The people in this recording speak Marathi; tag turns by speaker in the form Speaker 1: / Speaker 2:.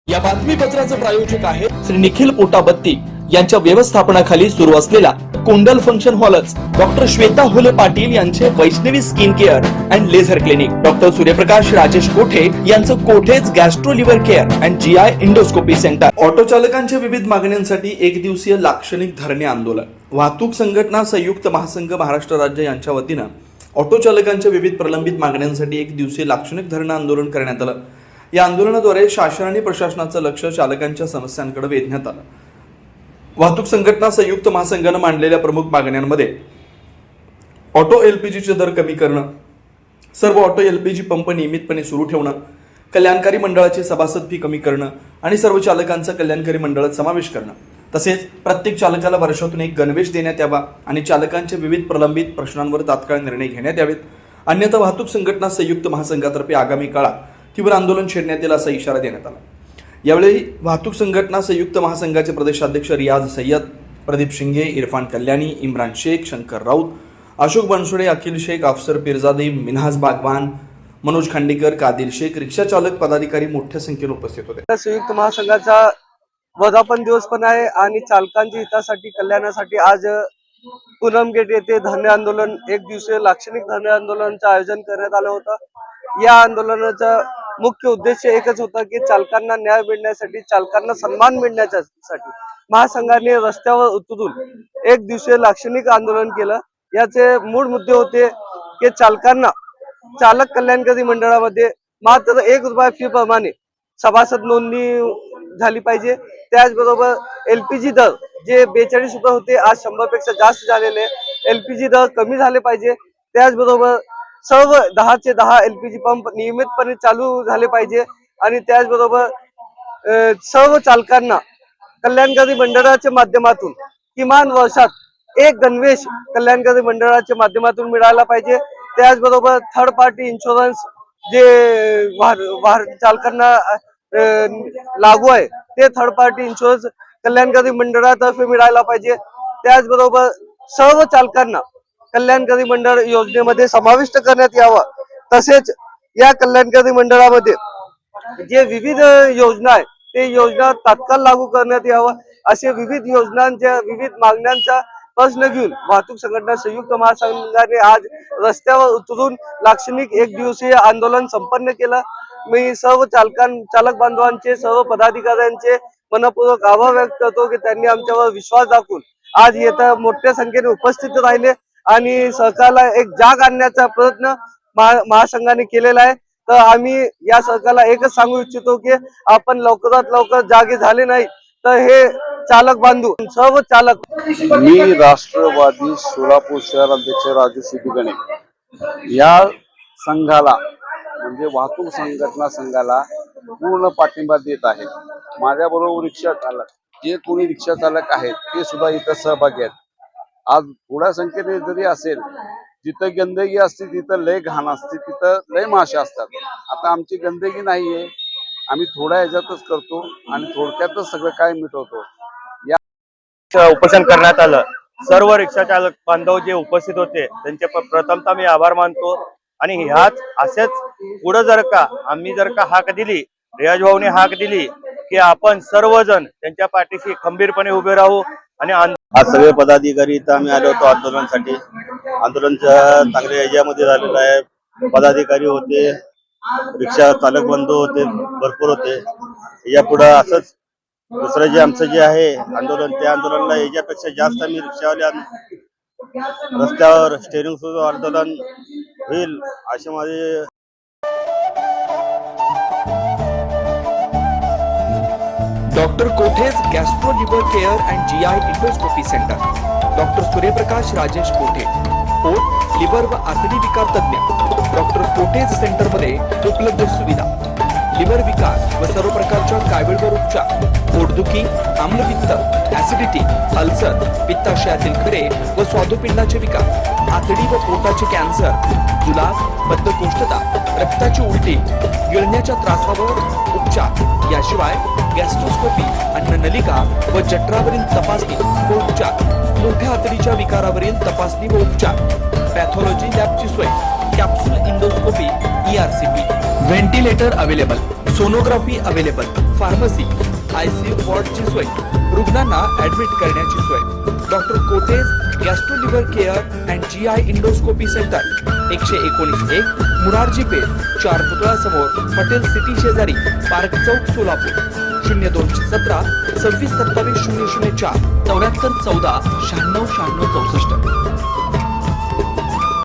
Speaker 1: या बातमीपत्राचे प्रायोजक आहे श्री निखिल पोटाबत्ती यांच्या व्यवस्थापनाखाली सुरू असलेला कुंडल फंक्शन हॉलच डॉक्टर श्वेता होले पाटील यांचे Vaishnavi skin care and laser clinic, doctor Suryaprakash Rajesh Kothe यांचं कोठेज gastro liver care and GI endoscopy centre. Auto चालकांच्या विविध मागण्यांसाठी एक दिवसीय लाक्षणिक धरणे आंदोलन. वाहतूक संघटना संयुक्त महासंघ महाराष्ट्र राज्य यांच्या वतीनं ऑटो चालकांच्या विविध प्रलंबित मागण्यांसाठी एक दिवसीय लाक्षणिक धरणे आंदोलन करण्यात आलं. या आंदोलनाद्वारे शासन आणि प्रशासनाचं लक्ष चालकांच्या समस्यांकडे वेधण्यात आलं. वाहतूक संघटना संयुक्त महासंघानं मांडलेल्या प्रमुख मागण्यांमध्ये ऑटो एलपीजीचे दर कमी करणं, सर्व ऑटो एलपीजी पंप नियमितपणे सुरू ठेवणं, कल्याणकारी मंडळाची सभासद फी कमी करणं आणि सर्व चालकांचा कल्याणकारी मंडळात समावेश करणं, तसेच प्रत्येक चालकाला वर्षातून एक गणवेश देण्यात यावा आणि चालकांच्या विविध प्रलंबित प्रश्नांवर तात्काळ निर्णय घेण्यात यावेत. अन्यथा वाहतूक संघटना संयुक्त महासंघातर्फे आगामी काळात तीव्र आंदोलन छेडण्यात येईल असा इशारा देण्यात आला. यावेळी वाहतूक संघटना संयुक्त महासंघाचे प्रदेशाध्यक्ष रियाज सय्यद, प्रदीप शिंगे, इरफान कल्याणी, इम्रान शेख, शंकर राऊत, अशोक बनसोडे, अखिल शेख, अफसर पिरजादे, मिन्हाज बागवान, मनोज खांडेकर, कादिर शेख, रिक्षा चालक पदाधिकारी मोठ्या संख्येने उपस्थित होते.
Speaker 2: संयुक्त महासंघाचा वर्धापन दिवस पण आहे आणि चालकांच्या हितासाठी कल्याणासाठी आज पूनम गेट येथे धरणे आंदोलन, एक दिवसीय लाक्षणिक धरणे आंदोलनाचं आयोजन करण्यात आलं होतं. या आंदोलनाचा मुख्य उद्देश एकच होता की चालकांना न्याय मिळण्यासाठी, चालकांना सन्मान मिळण्यासाठी महासंघाने रस्त्यावर उतरून एक दिवसीय लाक्षणिक आंदोलन केलं. याचे मूळ मुद्दे होते की चालकांना चालक कल्याणकारी मंडळामध्ये मात्र ₹1 फी प्रमाणे सभासद नोंदणी झाली पाहिजे. त्याचबरोबर एलपीजी दर जे 42 रुपये होते आज 100 पेक्षा जास्त झालेले, एलपीजी दर कमी झाले पाहिजे. त्याचबरोबर सर्व 10 चे 10 एलपीजी पंप नियमितपणे चालू झाले पाहिजे आणि त्याचबरोबर सर्व चालकांना कल्याणकारी मंडळाच्या माध्यमातून किमान वर्षात एक गणवेश कल्याणकारी मंडळाच्या माध्यमातून मिळाला पाहिजे. त्याचबरोबर थर्ड पार्टी इन्शुरन्स जे चालकांना लागू आहे ते थर्ड पार्टी इन्शुरन्स कल्याणकारी मंडळातर्फे मिळायला पाहिजे. त्याचबरोबर सर्व चालकांना कल्याणकारी मंडळ योजनेमध्ये समाविष्ट करण्यात यावं. तसेच या कल्याणकारी मंडळामध्ये जे विविध योजना आहेत ते योजना तात्काळ लागू करण्यात यावं. असे विविध योजनांच्या विविध मागण्यांचा प्रश्न घेऊन वाहतूक संघटना संयुक्त महासंघाने आज रस्त्यावर उतरून लाक्षणिक एक दिवसीय आंदोलन संपन्न केलं. मी सर्व चालक बांधवांचे, सर्व पदाधिकाऱ्यांचे मनपूर्वक आभार व्यक्त करतो की त्यांनी आमच्यावर विश्वास दाखवून आज येत्या मोठ्या संख्येने उपस्थित राहिले आणि सरकारला एक जाग आणण्याचा प्रयत्न महासंघाने केलेला आहे. तर आम्ही या सरकारला एकच सांगू इच्छितो की आपण लवकरात लवकर जागे झाले नाही तर हे चालक बांधू सर्व चालक.
Speaker 3: मी राष्ट्रवादी सोलापूर शहराध्यक्ष राजू शिपिगणे या संघाला म्हणजे वाहतूक संघटना संघाला पूर्ण पाठिंबा देत आहे. माझ्याबरोबर रिक्षा चालक, जे कोणी रिक्षा चालक आहेत ते सुद्धा इथं सहभागी आहेत. आज थोड्या संख्येने जरी असेल, जिथं गंदगी असते तिथं लय घाण असते, तिथं लय माशा असतात. आता आमची गंदगी नाहीये, आम्ही थोड्या ह्याच्यातच करतो आणि थोडक्यातच सगळं काय मिटवतो.
Speaker 4: या उपोषण करण्यात आलं. सर्व रिक्षा चालक बांधव जे उपस्थित होते त्यांचे प्रथमतः मी आभार मानतो आणि ह्याच असेच पुढे जर का आम्ही हाक दिली, रियाज भाऊने हाक दिली की आपण सर्वजण त्यांच्या पाठीशी खंबीरपणे उभे राहू. आणि
Speaker 5: आज सगळे पदाधिकारी इथं आम्ही आलो होतो आंदोलनासाठी. आंदोलनच्या चांगल्या याच्यामध्ये झालेलं आहे. पदाधिकारी होते, रिक्षा चालक बंधू होते, भरपूर होते. यापुढे असंच दुसरं जे आमचं जे आहे आंदोलन, त्या आंदोलनाला याच्यापेक्षा जास्त आम्ही रिक्षावाल्या रस्त्यावर स्टेरिंग सुरू आंदोलन होईल असे माझे.
Speaker 1: Doctor Kothe's gastro liver care and GI endoscopy centre, doctor Suryaprakash Rajesh कोठे, पोट, लिव्हर व आतडी विकार तज्ञ. डॉक्टर कोठेज सेंटरमध्ये उपलब्ध सुविधा, लिव्हर विकार व सर्व प्रकारच्या कावीळवर उपचार, पोटदुखी, आम्लपित्त, ऍसिडिटी, अल्सर, पित्ताशयातील खडे व स्वादुपिंडाचे विकार, आतडी व पोटाचे कॅन्सर, जुलाब, बद्धकोष्ठता, रक्ताची उलटी, गिळण्याच्या त्रासावर उपचार. याशिवाय गॅस्ट्रोस्कोपी, अन्ननलिका व जठरावरील तपासणी व उपचार, मोठ्या आतडीच्या विकारावरील तपासणी व उपचार, पॅथॉलॉजी लॅबची सोय, capsule endoscopy, ERCP, ventilator available. Sonography available, pharmacy, ICU वॉर्डची सोय, रुग्णांना ऍडमिट करण्याची सोय, डॉक्टर कोटेज gastro liver care and GI endoscopy centre, 119 Murarji Peth, 4 पुतळा समोर, हॉटेल सिटी शेजारी, पार्क चौक, सोलापूर. 0217 26 27 004 74 14 96 96 64.